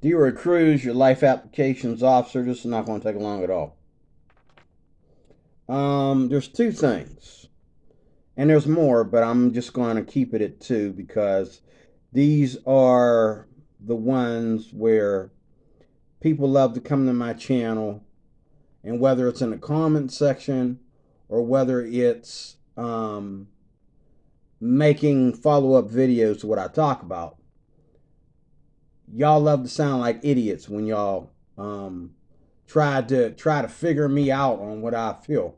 DeRoy Cruz, your life applications officer. This is not going to take long at all. There's two things, and there's more, but I'm just going to keep it at two because these are the ones where people love to come to my channel, and whether it's in the comment section or whether it's making follow-up videos to what I talk about, y'all love to sound like idiots when y'all try to figure me out on what I feel.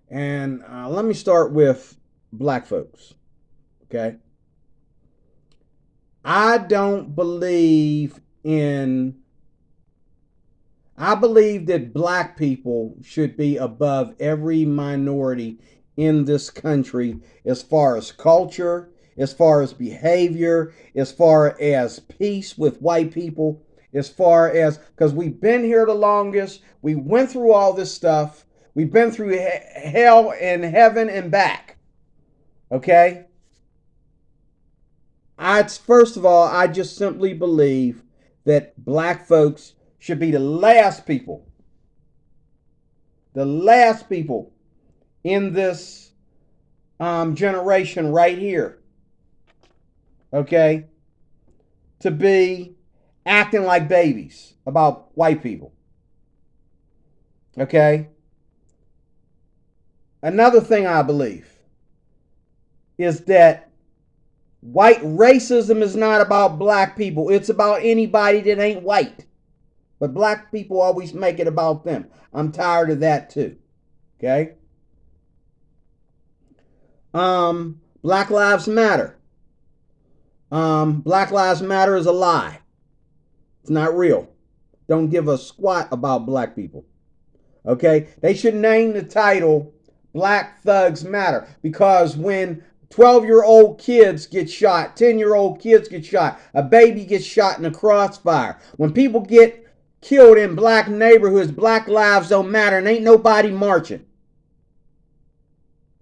And let me start with black folks. Okay, I don't believe in. I believe that black people should be above every minority in this country as far as culture, as far as behavior, as far as peace with white people, as far as, because we've been here the longest, we went through all this stuff, we've been through hell and heaven and back. Okay? First of all, I just simply believe that black folks should be the last people in this generation right here, okay, to be acting like babies about white people. Okay? Another thing I believe is that white racism is not about black people. It's about anybody that ain't white. But black people always make it about them. I'm tired of that too. Okay? Black Lives Matter. Black Lives Matter is a lie. It's not real. Don't give a squat about black people. Okay? They should name the title Black Thugs Matter, because when 12-year-old kids get shot, 10-year-old kids get shot, a baby gets shot in a crossfire, when people get killed in black neighborhoods, black lives don't matter and ain't nobody marching.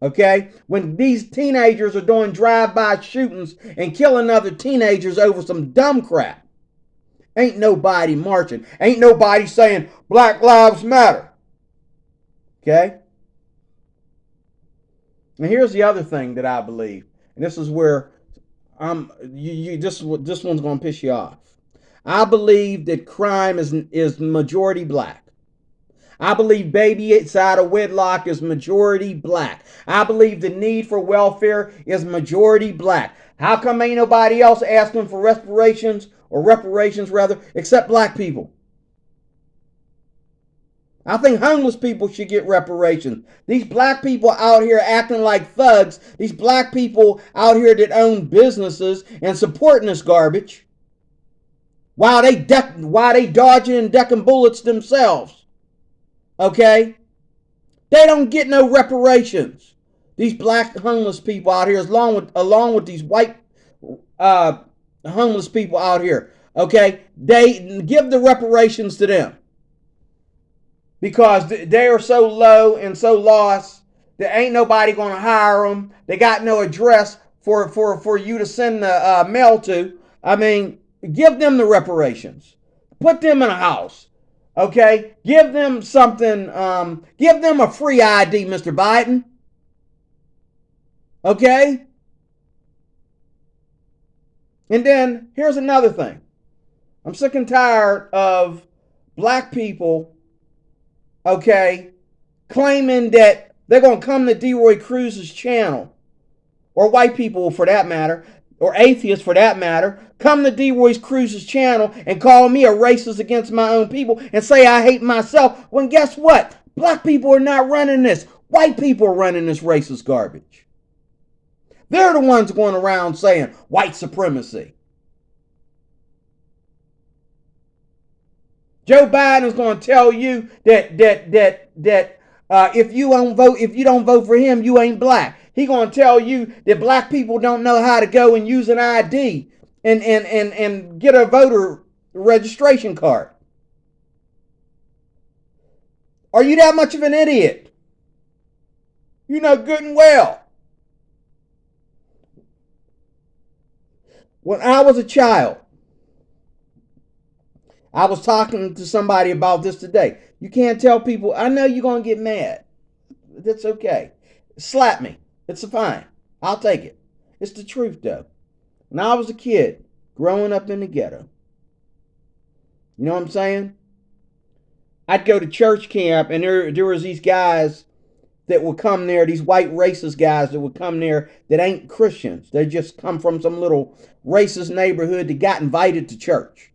Okay? When these teenagers are doing drive-by shootings and killing other teenagers over some dumb crap, ain't nobody marching. Ain't nobody saying Black Lives Matter. Okay? And here's the other thing that I believe, and this is where this one's gonna piss you off. I believe that crime is majority black. I believe baby outside of wedlock is majority black. I believe the need for welfare is majority black. How come ain't nobody else asking for reparations rather, except black people? I think homeless people should get reparations. These black people out here acting like thugs, these black people out here that own businesses and supporting this garbage, while they dodging and ducking bullets themselves. Okay? They don't get no reparations. These black homeless people out here, along with these white homeless people out here, okay? They give the reparations to them, because they are so low and so lost that ain't nobody going to hire them. They got no address for you to send the mail to. I mean, give them the reparations. Put them in a house. Okay? Give them something. Give them a free ID, Mr. Biden. Okay? And then here's another thing. I'm sick and tired of black people, okay, claiming that they're going to come to DeRoy Cruz's channel, or white people for that matter, or atheists for that matter, come to DeRoy Cruz's channel and call me a racist against my own people and say I hate myself, when guess what? Black people are not running this. White people are running this racist garbage. They're the ones going around saying white supremacy. Joe Biden is going to tell you that if you don't vote for him, you ain't black. He's going to tell you that black people don't know how to go and use an ID and get a voter registration card. Are you that much of an idiot? You know good and well. When I was a child, I was talking to somebody about this today. You can't tell people, I know you're going to get mad. That's okay. Slap me. It's fine. I'll take it. It's the truth, though. When I was a kid, growing up in the ghetto, you know what I'm saying? I'd go to church camp, and there was these guys that would come there, these white racist guys that would come there that ain't Christians. They just come from some little racist neighborhood that got invited to church.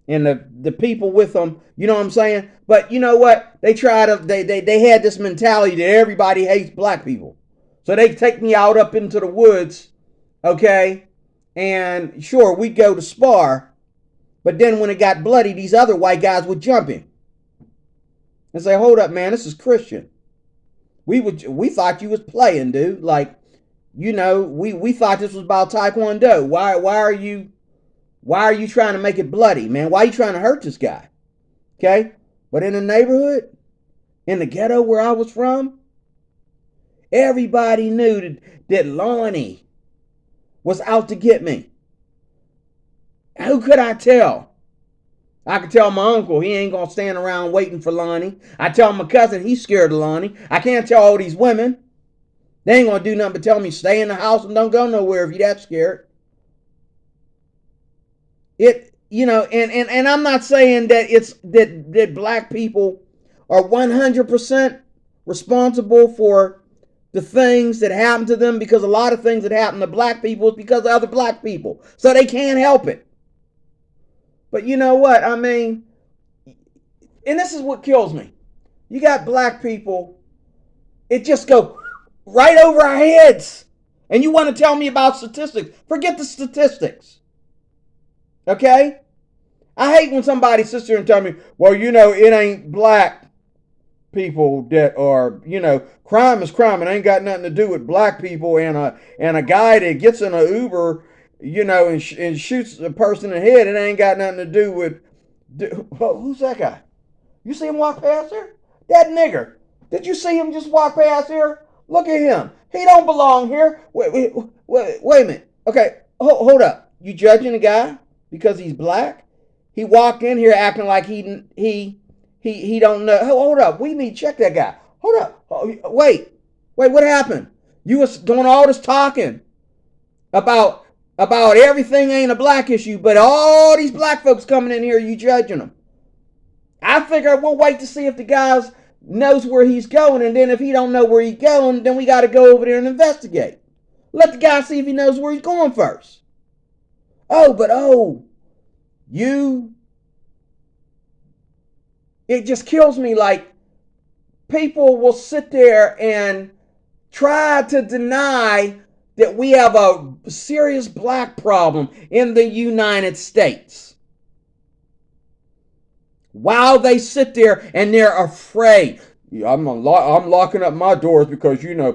And the people with them, you know what I'm saying? But you know what? They had this mentality that everybody hates black people. So they take me out up into the woods, okay? And sure, we'd go to spar, but then when it got bloody, these other white guys would jump in and say, hold up, man, this is Christian. We thought you was playing, dude. Like, you know, we thought this was about Taekwondo. Why are you trying to make it bloody, man? Why are you trying to hurt this guy? Okay? But in the neighborhood, in the ghetto where I was from, everybody knew that Lonnie was out to get me. Who could I tell? I could tell my uncle he ain't going to stand around waiting for Lonnie. I tell my cousin he's scared of Lonnie. I can't tell all these women. They ain't going to do nothing but tell me stay in the house and don't go nowhere if you're that scared. And I'm not saying that it's that black people are 100% responsible for the things that happen to them, because a lot of things that happen to black people is because of other black people. So they can't help it. But you know what? I mean, and this is what kills me. You got black people, it just go right over our heads. And you want to tell me about statistics. Forget the statistics. Okay? I hate when somebody sits there and tell me, well, you know, it ain't black people that are, you know, crime is crime. It ain't got nothing to do with black people and a guy that gets in an Uber, you know, and shoots a person in the head. It ain't got nothing to do with... Who's that guy? You see him walk past here? That nigger. Did you see him just walk past here? Look at him. He don't belong here. Wait a minute. Okay, hold up. You judging the guy because he's black? He walked in here acting like he don't know. Hold up. We need to check that guy. Hold up. Wait, what happened? You was doing all this talking about everything ain't a black issue, but all these black folks coming in here, you judging them. I figure we'll wait to see if the guy knows where he's going, and then if he don't know where he's going, then we got to go over there and investigate. Let the guy see if he knows where he's going first. It just kills me. Like, people will sit there and try to deny that we have a serious black problem in the United States, while they sit there and they're afraid. Yeah, I'm locking up my doors because, you know,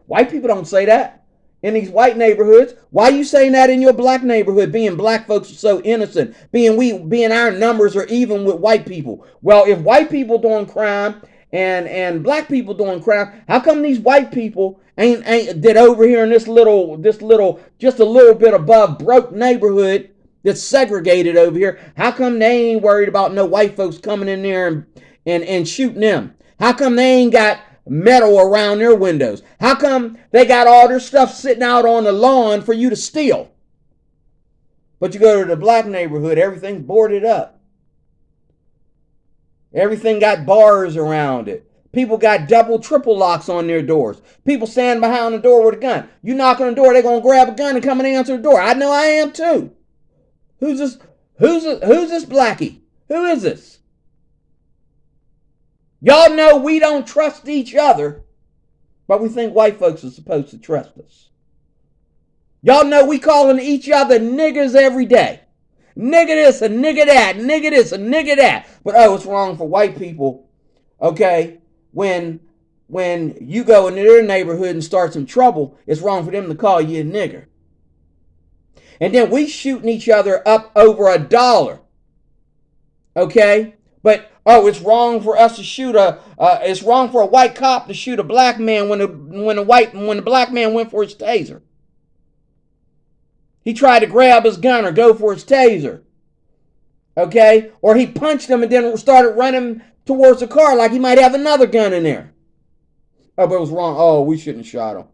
white people don't say that in these white neighborhoods. Why are you saying that in your black neighborhood, being black folks are so innocent, being our numbers are even with white people? Well, if white people doing crime and black people doing crime, how come these white people ain't that over here in this little just a little bit above broke neighborhood that's segregated over here? How come they ain't worried about no white folks coming in there and shooting them? How come they ain't got metal around their windows? How come they got all their stuff sitting out on the lawn for you to steal? But you go to the black neighborhood, everything's boarded up. Everything got bars around it. People got double, triple locks on their doors. People stand behind the door with a gun. You knock on the door, they're going to grab a gun and come and answer the door. I know I am too. Who's this blackie? Who is this? Y'all know we don't trust each other, but we think white folks are supposed to trust us. Y'all know we calling each other niggers every day. Nigga this, a nigga that, nigga this, a nigga that. But it's wrong for white people, okay, when you go into their neighborhood and start some trouble, it's wrong for them to call you a nigger. And then we shooting each other up over $1, okay? But it's wrong for us to shoot it's wrong for a white cop to shoot a black man when the black man went for his taser. He tried to grab his gun or go for his taser. Okay? Or he punched him and then started running towards the car like he might have another gun in there. Oh, but it was wrong. Oh, we shouldn't have shot him.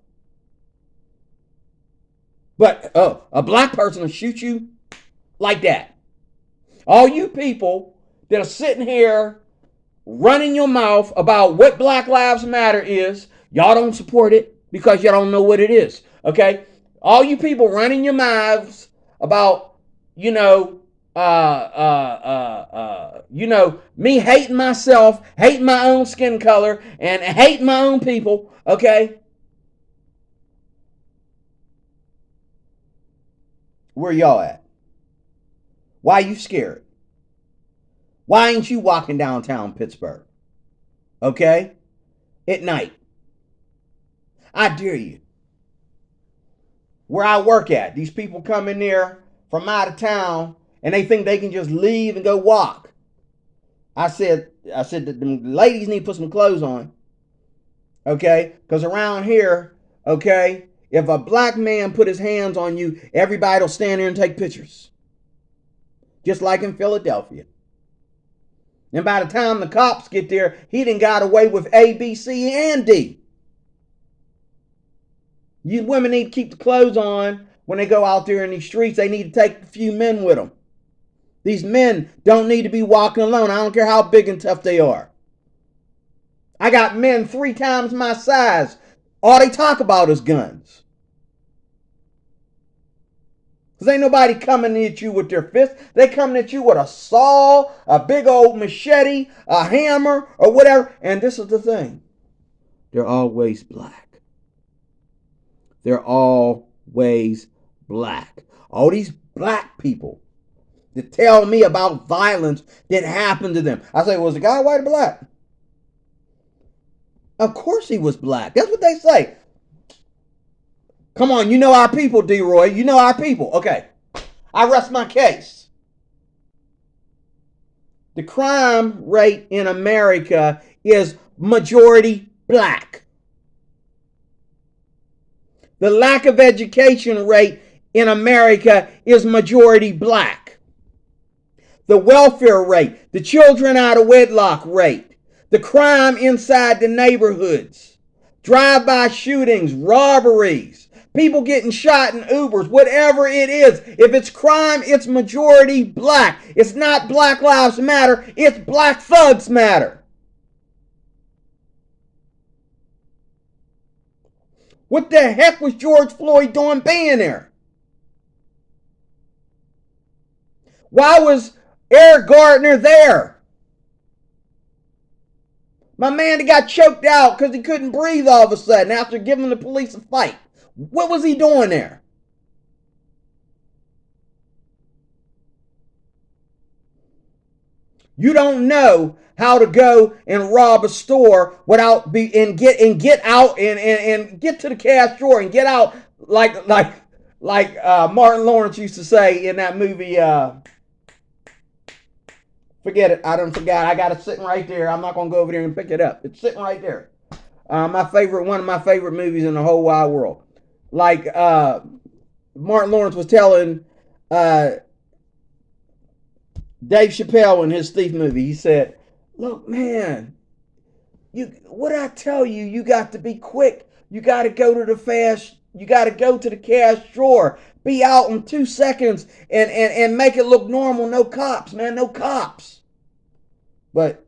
But a black person will shoot you like that. All you people that are sitting here running your mouth about what Black Lives Matter is, y'all don't support it because y'all don't know what it is. Okay? All you people running your mouths about, me hating myself, hating my own skin color, and hating my own people, okay? Where y'all at? Why are you scared? Why ain't you walking downtown Pittsburgh? Okay? At night. I dare you. Where I work at, these people come in there from out of town and they think they can just leave and go walk. I said that the ladies need to put some clothes on. Okay? Because around here, okay, if a black man put his hands on you, everybody will stand there and take pictures. Just like in Philadelphia. And by the time the cops get there, he done got away with A, B, C, and D. You women need to keep the clothes on when they go out there in these streets. They need to take a few men with them. These men don't need to be walking alone. I don't care how big and tough they are. I got men 3 times my size. All they talk about is guns. Because ain't nobody coming at you with their fists. They coming at you with a saw, a big old machete, a hammer, or whatever. And this is the thing. They're always black. They're always black. All these black people that tell me about violence that happened to them. I say, was the guy white or black? Of course he was black. That's what they say. Come on, you know our people, D-Roy. You know our people. Okay, I rest my case. The crime rate in America is majority black. The lack of education rate in America is majority black. The welfare rate, the children out of wedlock rate, the crime inside the neighborhoods, drive-by shootings, robberies, people getting shot in Ubers, whatever it is. If it's crime, it's majority black. It's not Black Lives Matter, it's Black Thugs Matter. What the heck was George Floyd doing being there? Why was Eric Gardner there? My man got choked out because he couldn't breathe all of a sudden after giving the police a fight. What was he doing there? You don't know how to go and rob a store without get out and get to the cash drawer and get out like Martin Lawrence used to say in that movie. Forget it. I don't forgot. I got it sitting right there. I'm not gonna go over there and pick it up. It's sitting right there. One of my favorite movies in the whole wide world. Like Martin Lawrence was telling Dave Chappelle in his Thief movie. He said, "Look, man, what I tell you, you got to be quick. You got to go to the cash drawer. Be out in 2 seconds and make it look normal. No cops, man, no cops." But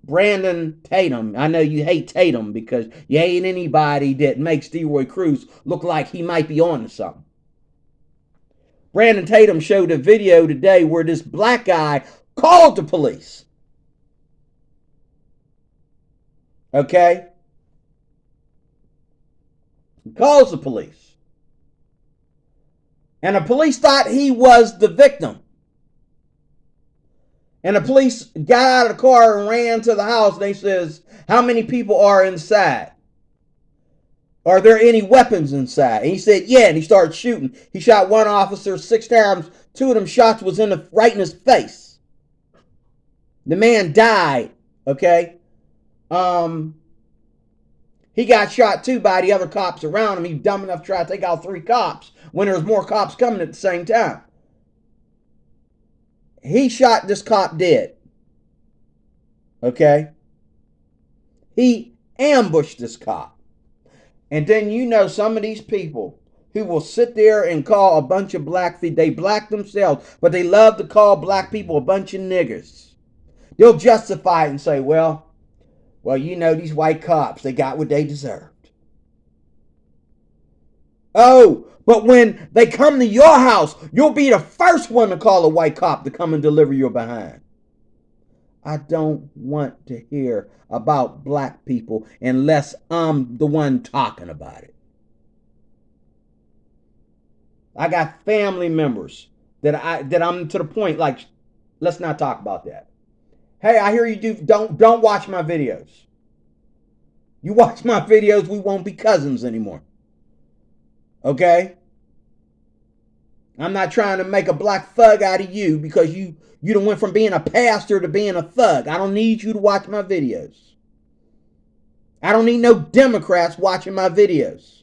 Brandon Tatum, I know you hate Tatum because you hate anybody that makes D-Roy Cruz look like he might be on to something. Brandon Tatum showed a video today where this black guy called the police. Okay? He calls the police. And the police thought he was the victim. And the police got out of the car and ran to the house. And they says, "How many people are inside? Are there any weapons inside?" And he said, "Yeah." And he started shooting. He shot one officer 6 times. 2 of them shots was right in his face. The man died. Okay. He got shot too by the other cops around him. He was dumb enough to try to take out 3 cops when there was more cops coming at the same time. he shot this cop dead. Okay? He ambushed this cop. And then you know some of these people who will sit there and call a bunch of black people, they black themselves, but they love to call black people a bunch of niggers. They'll justify it and say, well, you know, these white cops, they got what they deserved. Oh, but when they come to your house, you'll be the first one to call a white cop to come and deliver your behind. I don't want to hear about black people unless I'm the one talking about it. I got family members that I'm to the point like, let's not talk about that. Hey, I hear you don't watch my videos. You watch my videos, we won't be cousins anymore. Okay? I'm not trying to make a black thug out of you because you done went from being a pastor to being a thug. I don't need you to watch my videos. I don't need no Democrats watching my videos.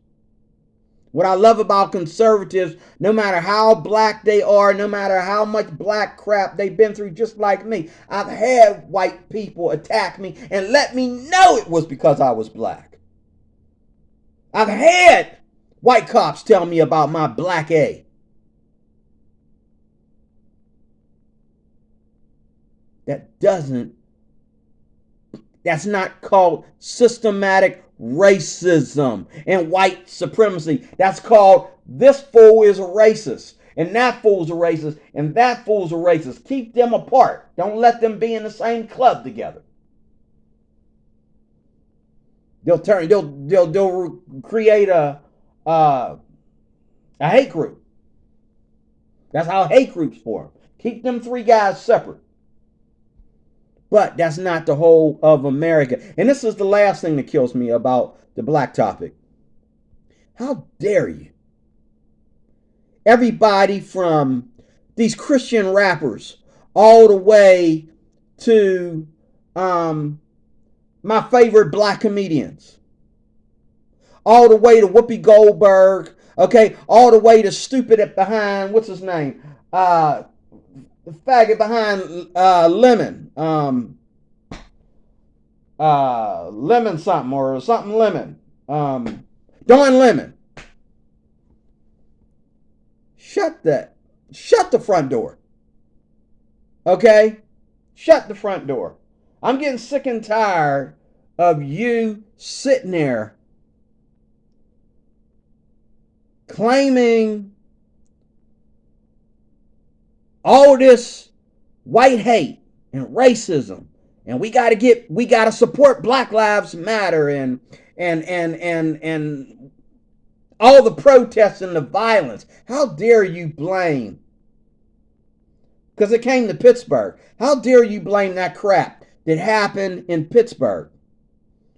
What I love about conservatives, no matter how black they are, no matter how much black crap they've been through, just like me, I've had white people attack me and let me know it was because I was black. I've had white cops tell me about my black A. That's not called systematic racism and white supremacy. That's called this fool is a racist, and that fool's a racist, and that fool's a racist. Keep them apart. Don't let them be in the same club together. They'll create a hate group. That's how hate groups form. Keep them three guys separate. But that's not the whole of America. And this is the last thing that kills me about the black topic. How dare you? Everybody from these Christian rappers all the way to my favorite black comedians. All the way to Whoopi Goldberg. Okay, all the way to stupid at behind, what's his name? The faggot behind Lemon. Lemon something or something Lemon. Don Lemon. Shut the front door. Okay? Shut the front door. I'm getting sick and tired of you sitting there claiming all this white hate and racism, and we gotta support Black Lives Matter and all the protests and the violence. How dare you blame? Because it came to Pittsburgh. How dare you blame that crap that happened in Pittsburgh,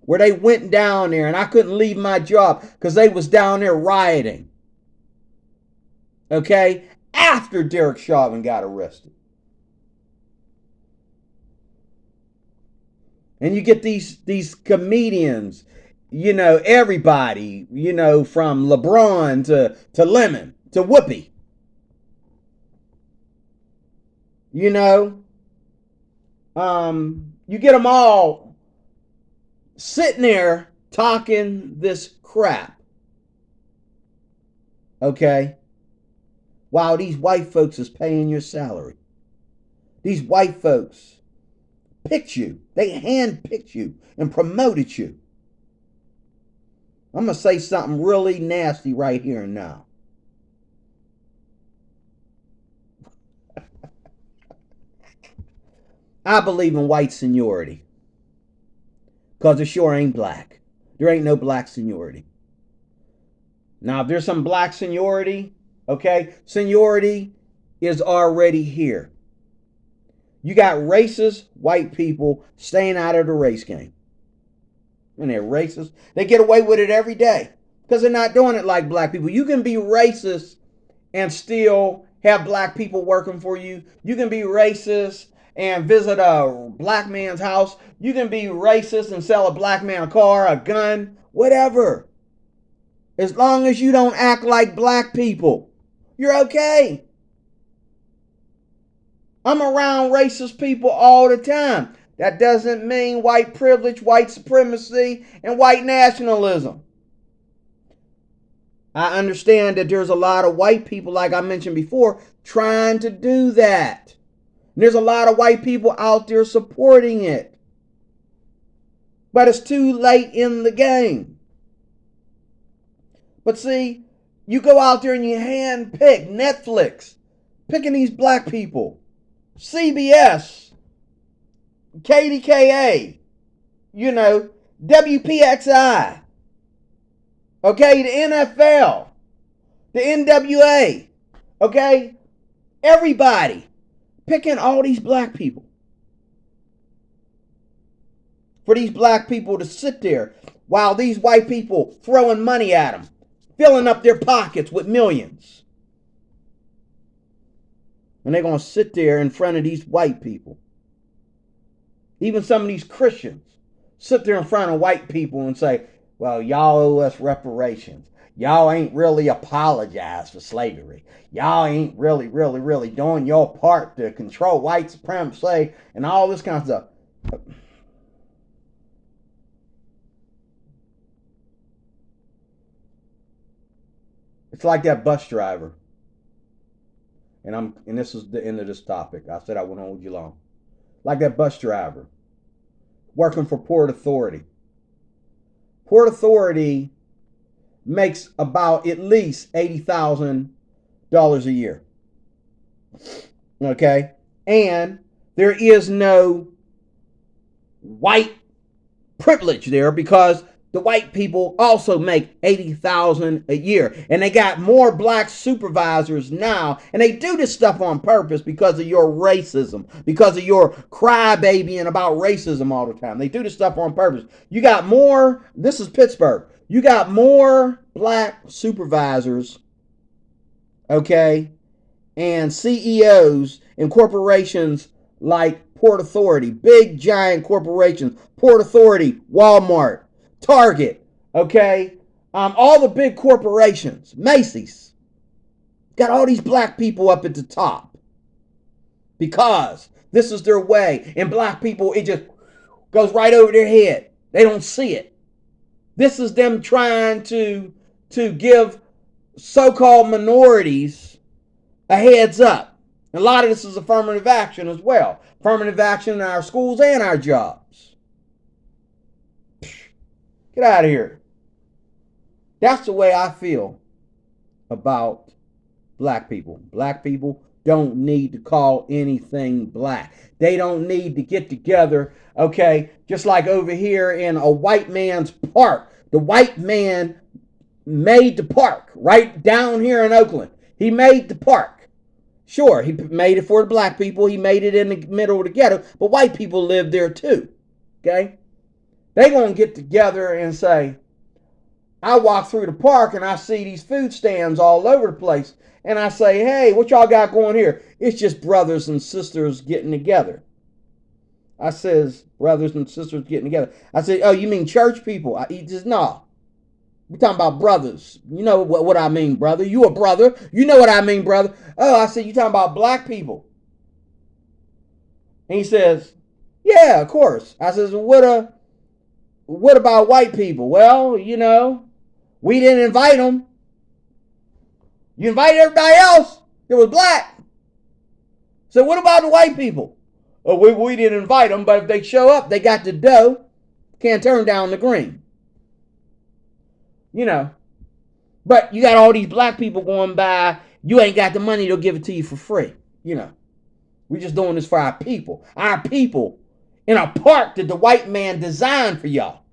where they went down there and I couldn't leave my job because they was down there rioting. Okay? After Derek Chauvin got arrested. And you get these comedians, you know, everybody, you know, from LeBron to Lemon to Whoopi. You know, you get them all sitting there talking this crap. Okay? While these white folks is paying your salary. These white folks picked you. They handpicked you and promoted you. I'm going to say something really nasty right here and now. I believe in white seniority. Because it sure ain't black. There ain't no black seniority. Now, if there's some black seniority, okay, seniority is already here. You got racist white people staying out of the race game. And they're racist. They get away with it every day because they're not doing it like black people. You can be racist and still have black people working for you. You can be racist and visit a black man's house. You can be racist and sell a black man a car, a gun, whatever. As long as you don't act like black people, you're okay. I'm around racist people all the time. That doesn't mean white privilege, white supremacy, and white nationalism. I understand that there's a lot of white people, like I mentioned before, trying to do that. There's a lot of white people out there supporting it. But it's too late in the game. But see, you go out there and you hand pick Netflix, picking these black people, CBS, KDKA, WPXI, okay, the NFL, the NWA, okay, everybody picking all these black people. For these black people to sit there while these white people throwing money at them, filling up their pockets with millions. And they're going to sit there in front of these white people. Even some of these Christians sit there in front of white people and say, well, y'all owe us reparations. Y'all ain't really apologized for slavery. Y'all ain't really doing your part to control white supremacy and all this kind of stuff. It's like that bus driver. And this is the end of this topic. I said I wouldn't hold you long. Like that bus driver working for Port Authority. Port Authority makes about at least $80,000 a year. Okay? And there is no white privilege there because the white people also make $80,000 a year. And they got more black supervisors now. And they do this stuff on purpose because of your racism, because of your crybabying about racism all the time. They do this stuff on purpose. You got more, this is Pittsburgh, you got more black supervisors, okay, and CEOs in corporations like Port Authority, big giant corporations, Port Authority, Walmart, Target, okay, all the big corporations, Macy's, got all these black people up at the top because this is their way. And black people, it just goes right over their head. They don't see it. This is them trying to give so-called minorities a heads up. And a lot of this is affirmative action as well. Affirmative action in our schools and our jobs. Get out of here. That's the way I feel about black people. Black people don't need to call anything black. They don't need to get together, okay, just like over here in a white man's park. The white man made the park right down here in Oakland. He made the park. Sure, he made it for the black people. He made it in the middle of the ghetto, but white people live there too, okay? They're going to get together and say, I walk through the park and I see these food stands all over the place. And I say, hey, what y'all got going here? It's just brothers and sisters getting together. I says, brothers and sisters getting together. I say, oh, you mean church people? He says, no. We're talking about brothers. You know what I mean, brother. You a brother. You know what I mean, brother. Oh, I said, you talking about black people. And he says, yeah, of course. I says, what about white people? Well, we didn't invite them. You invited everybody else that was black. So what about the white people? Oh, we didn't invite them, but if they show up, they got the dough. Can't turn down the green. But you got all these black people going by. You ain't got the money, they'll give it to you for free. We're just doing this for our people. Our people in a park that the white man designed for y'all.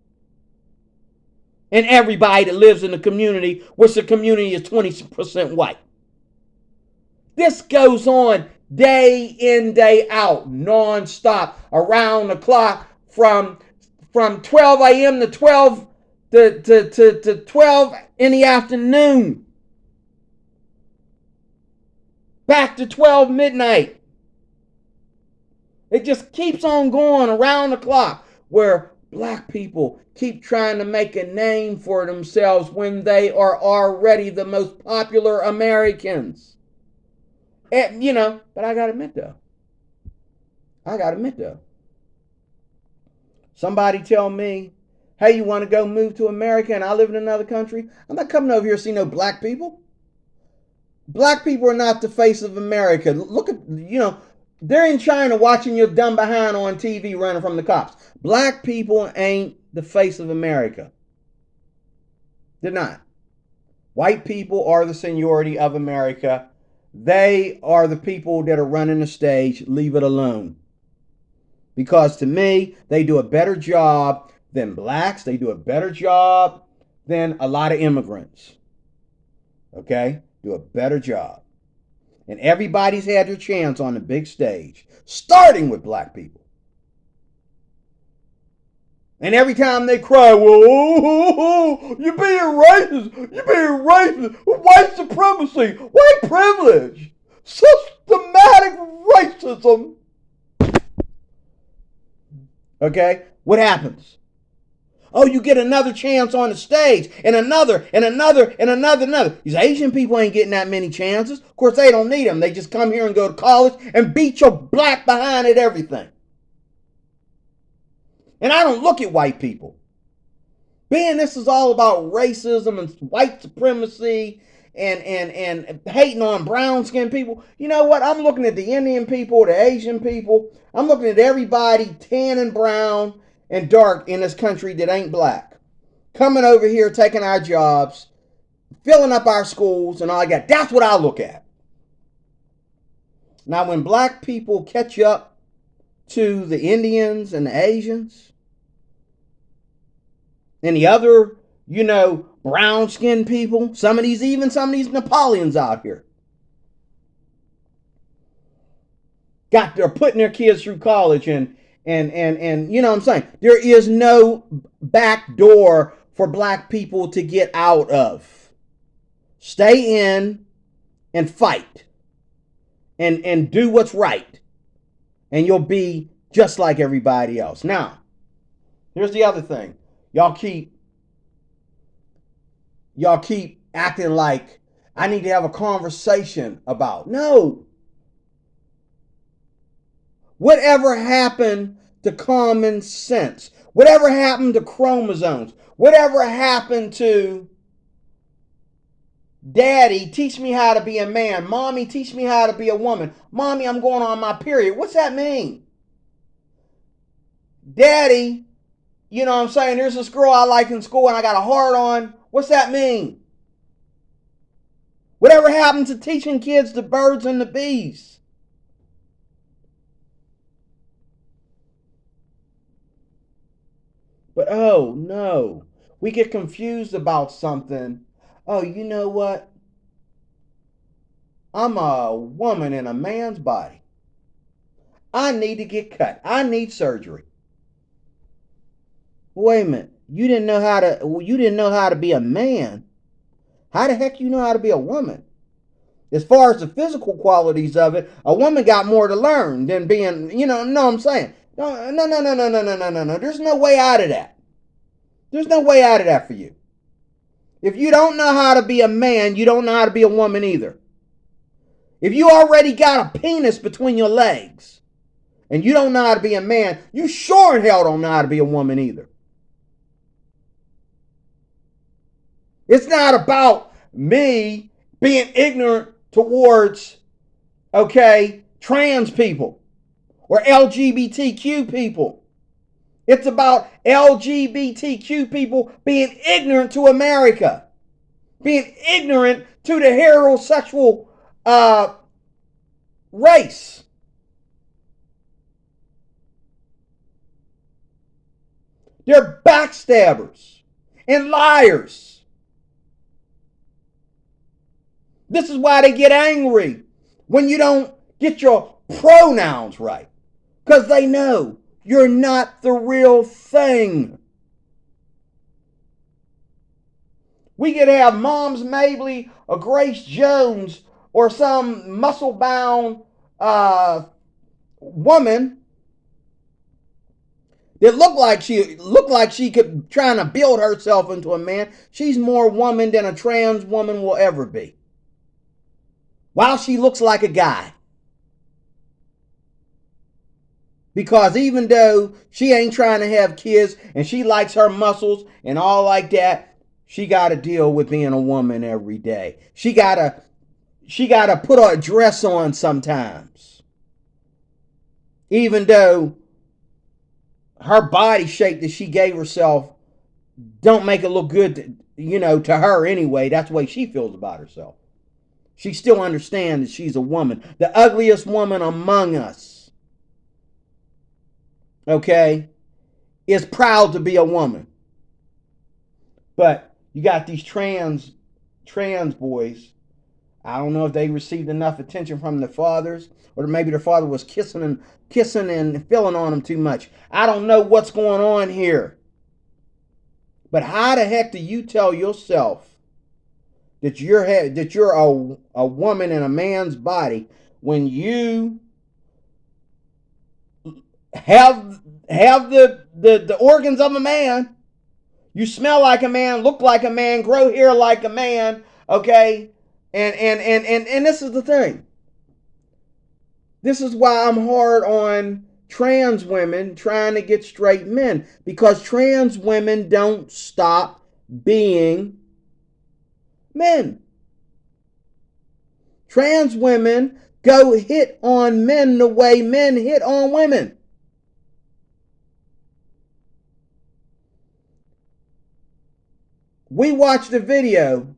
And everybody that lives in the community, which the community is 20% white. This goes on day in, day out, non-stop, around the clock, from 12 a.m. to 12 to 12 in the afternoon. Back to 12 midnight. It just keeps on going around the clock, where black people keep trying to make a name for themselves when they are already the most popular Americans. And, but I gotta admit though, I got to admit though, somebody tell me, hey, you want to go move to America and I live in another country? I'm not coming over here to see no black people. Black people are not the face of America. Look at, they're in China watching your dumb behind on TV running from the cops. Black people ain't the face of America. They're not. White people are the seniority of America. They are the people that are running the stage. Leave it alone. Because to me, they do a better job than blacks. They do a better job than a lot of immigrants. Okay? Do a better job. And everybody's had their chance on the big stage, starting with black people. And every time they cry, well, you're being racist, white supremacy, white privilege, systematic racism. Okay? What happens? Oh, you get another chance on the stage, and another, and another, and another. These Asian people ain't getting that many chances. Of course, they don't need them. They just come here and go to college and beat your black behind at everything. And I don't look at white people. Being this is all about racism and white supremacy and hating on brown skinned people. You know what? I'm looking at the Indian people, the Asian people. I'm looking at everybody tan and brown and dark in this country that ain't black. Coming over here, taking our jobs, filling up our schools and all that. That's what I look at. Now, when black people catch up to the Indians and the Asians, and the other, brown skinned people, some of these Napoleons out here, they're putting their kids through college and you know what I'm saying? There is no back door for black people to get out of. Stay in and fight and do what's right. And you'll be just like everybody else. Now, here's the other thing. Y'all keep acting like I need to have a conversation about. No. Whatever happened to common sense? Whatever happened to chromosomes? Whatever happened to Daddy, teach me how to be a man. Mommy, teach me how to be a woman. Mommy, I'm going on my period. What's that mean? Daddy, you know what I'm saying? There's this girl I like in school and I got a heart on. What's that mean? Whatever happened to teaching kids the birds and the bees? But oh no, we get confused about something. Oh, you know what? I'm a woman in a man's body. I need to get cut. I need surgery. Wait a minute. You didn't know how to be a man. How the heck you know how to be a woman? As far as the physical qualities of it, a woman got more to learn than being, no, I'm saying. No. There's no way out of that. There's no way out of that for you. If you don't know how to be a man, you don't know how to be a woman either. If you already got a penis between your legs and you don't know how to be a man, you sure in hell don't know how to be a woman either. It's not about me being ignorant towards, trans people or LGBTQ people. It's about LGBTQ people being ignorant to America, being ignorant to the heterosexual race. They're backstabbers and liars. This is why they get angry when you don't get your pronouns right. Because they know you're not the real thing. We could have Moms Mabley or Grace Jones or some muscle-bound woman that looked like she could trying to build herself into a man. She's more woman than a trans woman will ever be. While she looks like a guy. Because even though she ain't trying to have kids and she likes her muscles and all like that, she got to deal with being a woman every day. She got to put a dress on sometimes. Even though her body shape that she gave herself don't make it look good to her anyway. That's the way she feels about herself. She still understands that she's a woman, the ugliest woman among us, okay, is proud to be a woman. But you got these trans boys. I don't know if they received enough attention from their fathers, or maybe their father was kissing and feeling on them too much. I don't know what's going on here. But how the heck do you tell yourself that you're a woman in a man's body when you have the organs of a man? You smell like a man, look like a man, grow hair like a man, okay? And this is the thing. This is why I'm hard on trans women trying to get straight men, because trans women don't stop being men. Trans women go hit on men the way men hit on women. We watched the video,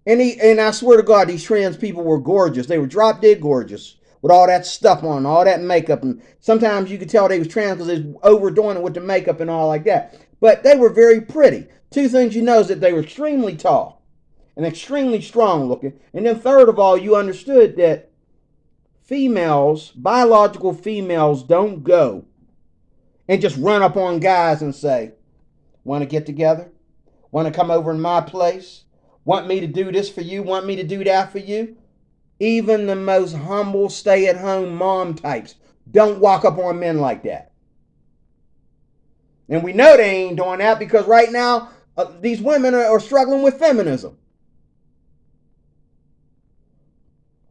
and I swear to God, these trans people were gorgeous. They were drop dead gorgeous with all that stuff on, all that makeup, and sometimes you could tell they was trans because they was overdoing it with the makeup and all like that. But they were very pretty. Two things you know is that they were extremely tall and extremely strong looking. And then third of all, you understood that females, biological females, don't go and just run up on guys and say, want to get together? Want to come over in my place? Want me to do this for you? Want me to do that for you? Even the most humble stay-at-home mom types don't walk up on men like that. And we know they ain't doing that because right now, these women are struggling with feminism.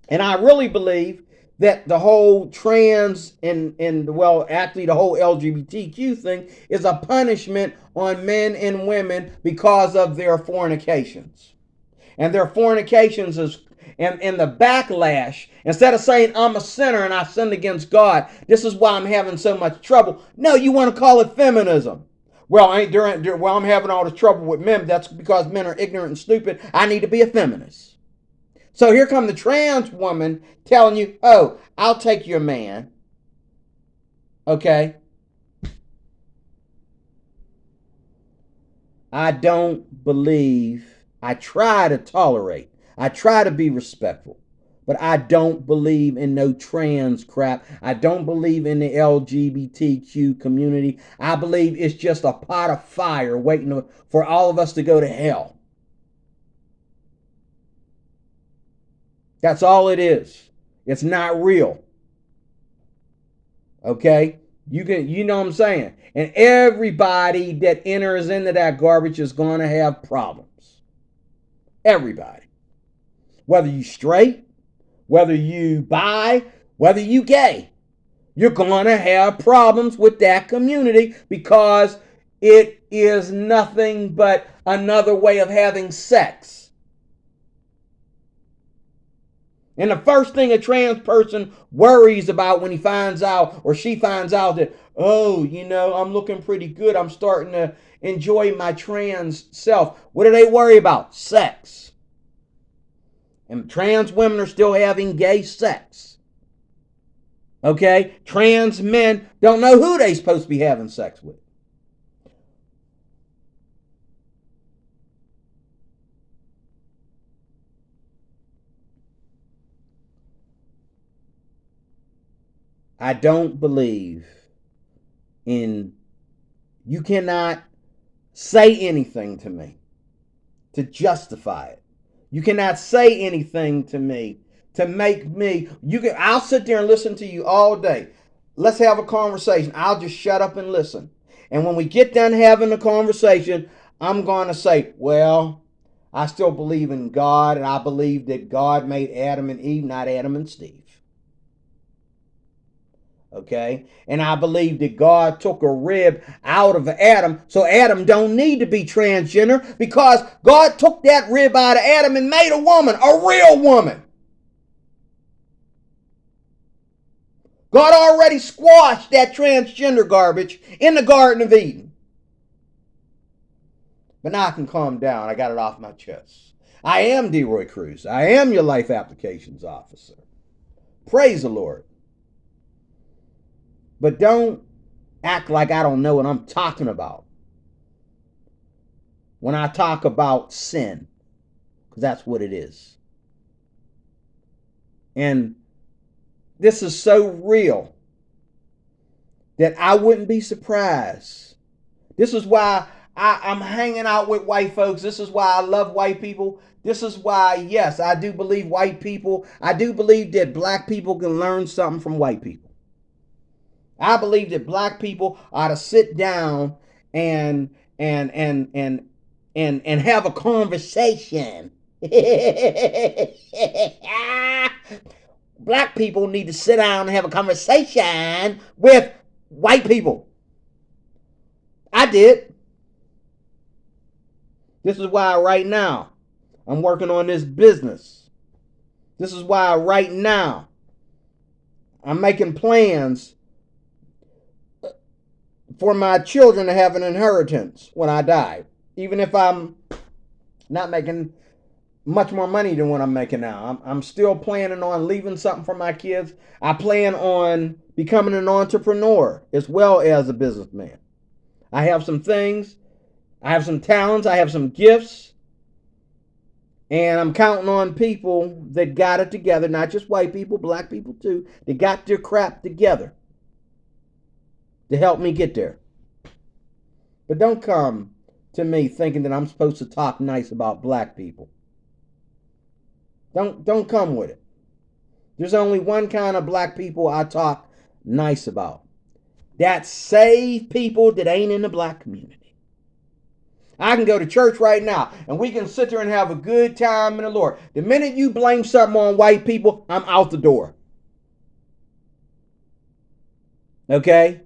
And I really believe that the whole trans actually the whole LGBTQ thing is a punishment on men and women because of their fornications. And their fornications is and the backlash, instead of saying I'm a sinner and I sinned against God, this is why I'm having so much trouble. No, you want to call it feminism. Well, I'm having all this trouble with men. That's because men are ignorant and stupid. I need to be a feminist. So here come the trans woman telling you, oh, I'll take your man. Okay? I don't believe, I try to tolerate, I try to be respectful, but I don't believe in no trans crap. I don't believe in the LGBTQ community. I believe it's just a pot of fire waiting for all of us to go to hell. That's all it is. It's not real. Okay? You know what I'm saying? And everybody that enters into that garbage is going to have problems. Everybody. Whether you straight, whether you bi, whether you gay, you're going to have problems with that community because it is nothing but another way of having sex. And the first thing a trans person worries about when he finds out or she finds out that, oh, I'm looking pretty good, I'm starting to enjoy my trans self. What do they worry about? Sex. And trans women are still having gay sex. Okay? Trans men don't know who they're supposed to be having sex with. I don't believe in, you cannot say anything to me to justify it. You cannot say anything to me to make me, I'll sit there and listen to you all day. Let's have a conversation. I'll just shut up and listen. And when we get done having the conversation, I'm going to say, well, I still believe in God, and I believe that God made Adam and Eve, not Adam and Steve. Okay? And I believe that God took a rib out of Adam, so Adam don't need to be transgender, because God took that rib out of Adam and made a woman, a real woman. God already squashed that transgender garbage in the Garden of Eden. But now I can calm down. I got it off my chest. I am DeRoy Cruz. I am your life applications officer. Praise the Lord. But don't act like I don't know what I'm talking about when I talk about sin, because that's what it is. And this is so real that I wouldn't be surprised. This is why I'm hanging out with white folks. This is why I love white people. This is why, yes, I do believe white people. I do believe that black people can learn something from white people. I believe that black people ought to sit down and have a conversation. Black people need to sit down and have a conversation with white people. I did. This is why right now I'm working on this business. This is why right now I'm making plans for my children to have an inheritance when I die. Even if I'm not making much more money than what I'm making now, I'm still planning on leaving something for my kids. I plan on becoming an entrepreneur as well as a businessman. I have some things, I have some talents, I have some gifts, and I'm counting on people that got it together, not just white people, black people too. They got their crap together to help me get there. But don't come to me thinking that I'm supposed to talk nice about black people. Don't come with it. There's only one kind of black people I talk nice about. That's saved people that ain't in the black community. I can go to church right now and we can sit there and have a good time in the Lord. The minute you blame something on white people, I'm out the door. Okay?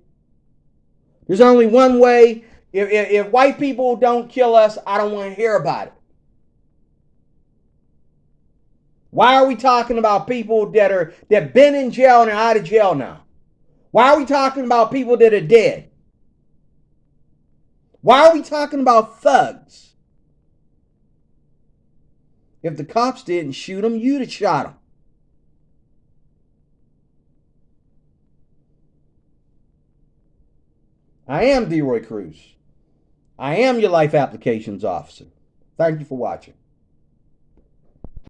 There's only one way. If white people don't kill us, I don't want to hear about it. Why are we talking about people that been in jail and are out of jail now? Why are we talking about people that are dead? Why are we talking about thugs? If the cops didn't shoot them, you'd have shot them. I am DeRoy Cruz. I am your life applications officer. Thank you for watching.